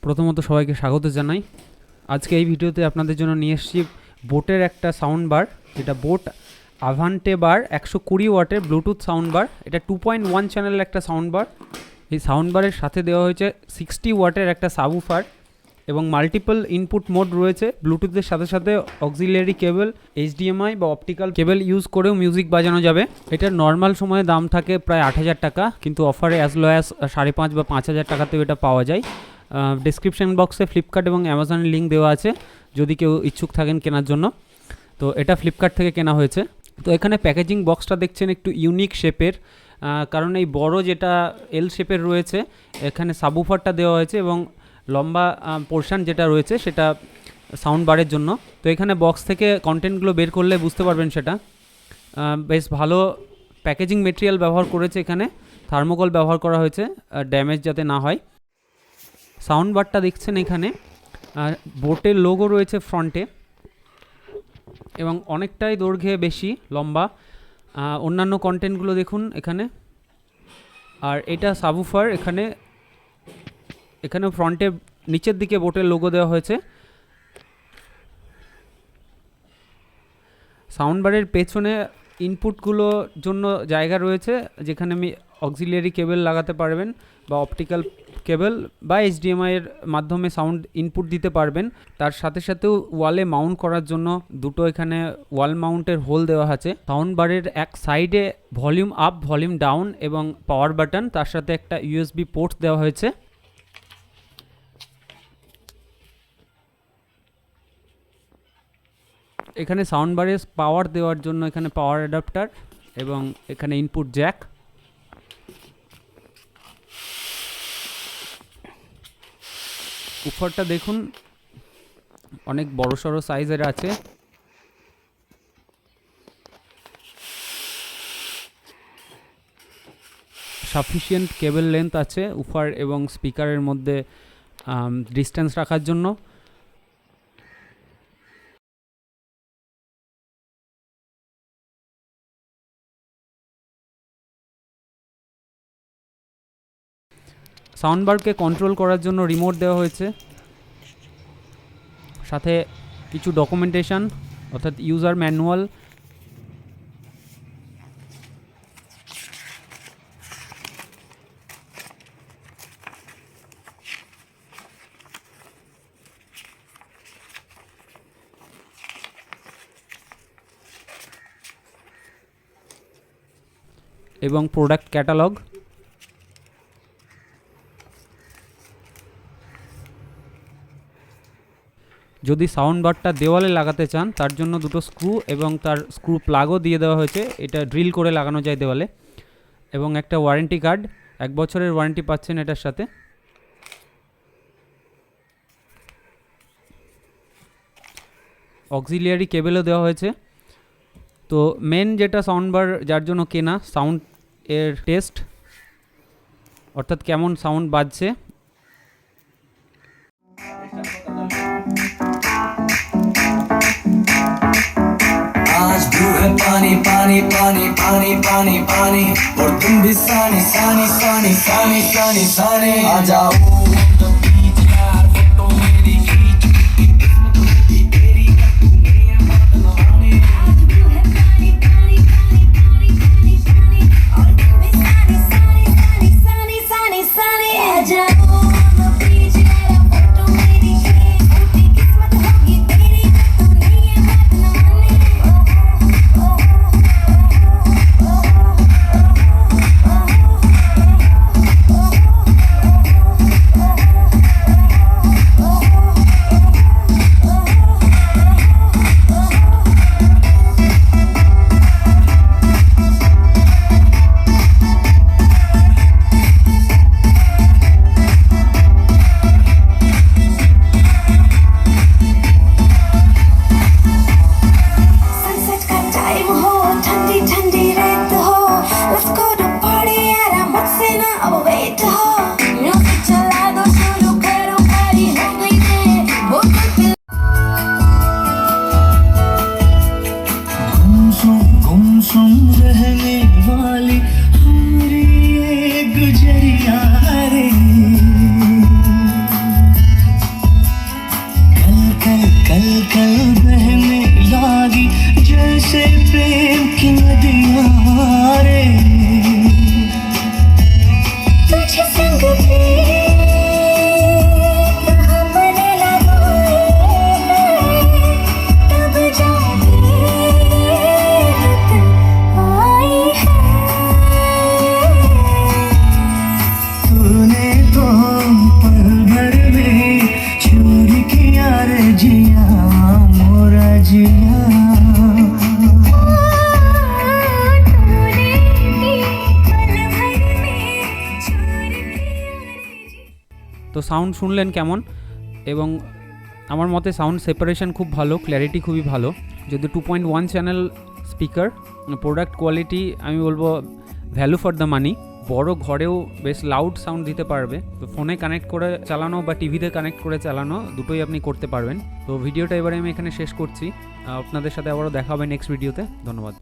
প্রথমত সবাইকে স্বাগত জানাই। আজকে এই ভিডিওতে আপনাদের জন্য নিয়ে এসেছি বোটের একটা সাউন্ড বার, যেটা বোট আভান্টে বার 120 ওয়াটের ব্লুটুথ সাউন্ড বার। এটা 2.1 চ্যানেলের একটা সাউন্ড বার। এই সাউন্ড বারের সাথে দেওয়া হয়েছে 60 ওয়াটের একটা সাবউফার এবং মাল্টিপল ইনপুট মোড রয়েছে। ব্লুটুথের সাথে সাথে অক্সিলিয়ারি কেবল, HDMI বা অপটিক্যাল কেবল ইউজ করেও মিউজিক বাজানো যাবে। এটার নর্মাল সময়ে দাম থাকে প্রায় 8,000 টাকা, কিন্তু অফারে অ্যাজ লো অ্যাজ 5,500 বা 5,000 টাকাতেও এটা পাওয়া যায়। ডেসক্রিপশন বক্সে ফ্লিপকার্ট এবং অ্যামাজনের লিঙ্ক দেওয়া আছে যদি কেউ ইচ্ছুক থাকেন কেনার জন্য। তো এটা ফ্লিপকার্ট থেকে কেনা হয়েছে। তো এখানে প্যাকেজিং বক্সটা দেখছেন একটু ইউনিক শেপের, কারণ এই বড় যেটা এল শেপের রয়েছে এখানে সাবউফারটা দেওয়া হয়েছে এবং লম্বা পোর্শন যেটা রয়েছে সেটা সাউন্ড বারের জন্য। তো এখানে বক্স থেকে কন্টেন্টগুলো বের করলে বুঝতে পারবেন সেটা। বেশ ভালো প্যাকেজিং মেটেরিয়াল ব্যবহার করেছে, এখানে থার্মোকল ব্যবহার করা হয়েছে ড্যামেজ যাতে না হয়। সাউন্ড বারটা দেখছেন এখানে বোটের লোগো রয়েছে ফ্রন্টে এবং অনেকটাই দৈর্ঘ্যে বেশি লম্বা। অন্যান্য কন্টেন্টগুলো দেখুন এখানে। আর এটা সাবউফার, এখানে ফ্রন্টে নিচের দিকে বোটের লোগো দেওয়া হয়েছে। সাউন্ড বারের পেছনে ইনপুটগুলোর জন্য জায়গা রয়েছে, যেখানে আমি অক্সিলিয়ারি কেবল লাগাতে পারবেন বা অপটিক্যাল কেবল বা HDMI এর মাধ্যমে সাউন্ড ইনপুট দিতে পারবেন। তার সাথে সাথেও ওয়ালে মাউন্ট করার জন্য দুটো এখানে ওয়াল মাউন্টের হোল দেওয়া আছে। সাউন্ড বারের এক সাইডে ভলিউম আপ, ভলিউম ডাউন এবং পাওয়ার বাটন, তার সাথে একটা USB পোর্ট দেওয়া হয়েছে। এখানে সাউন্ড বারে পাওয়ার দেওয়ার জন্য এখানে পাওয়ার অ্যাডাপ্টার এবং এখানে ইনপুট জ্যাক। উফারটা দেখুন অনেক বড়সড় সাইজের আছে। সাফিসিয়েন্ট কেবল লেন্থ আছে উফার এবং স্পিকারের মধ্যে ডিস্টেন্স রাখার জন্য। সাউন্ডবারকে কন্ট্রোল করার জন্য রিমোট দেওয়া হয়েছে, সাথে কিছু ডকুমেন্টেশন অর্থাৎ ইউজার ম্যানুয়াল। এবং প্রোডাক্ট ক্যাটালগ। যদি সাউন্ড বারটা দেওয়ালে লাগাতে চান তার জন্য দুটো স্ক্রু এবং তার স্ক্রু প্লাগও দিয়ে দেওয়া হয়েছে, এটা ড্রিল করে লাগানো যায় দেওয়ালে। এবং একটা ওয়ারেন্টি কার্ড, 1 বছরের ওয়ারেন্টি পাচ্ছেন এটার সাথে। অক্সিলিয়ারি কেবলও দেওয়া হয়েছে। তো মেন যেটা সাউন্ড বার যার জন্য কেনা, সাউন্ড এর টেস্ট অর্থাৎ কেমন সাউন্ড বাজছে। आज ब्लू है पानी पानी पानी पानी पानी पानी और तुम भी सानी सानी सानी सानी सानी सानी आ जाओ সাউন্ড শুনলেন কেমন, এবং আমার মতে সাউন্ড সেপারেশন খুব ভালো, ক্ল্যারিটি খুবই ভালো। যদি 2.1 চ্যানেল স্পিকার, প্রোডাক্ট কোয়ালিটি আমি বলবো ভ্যালু ফর দ্য মানি। বড় ঘরেও বেশ লাউড সাউন্ড দিতে পারবে, তো ফোনে কানেক্ট করে চালানো বা টিভিতে কানেক্ট করে চালানো দুটোই আপনি করতে পারবেন। তো ভিডিওটা এবারে আমি এখানে শেষ করছি, আপনাদের সাথে আবারও দেখা হবে নেক্সট ভিডিওতে। ধন্যবাদ।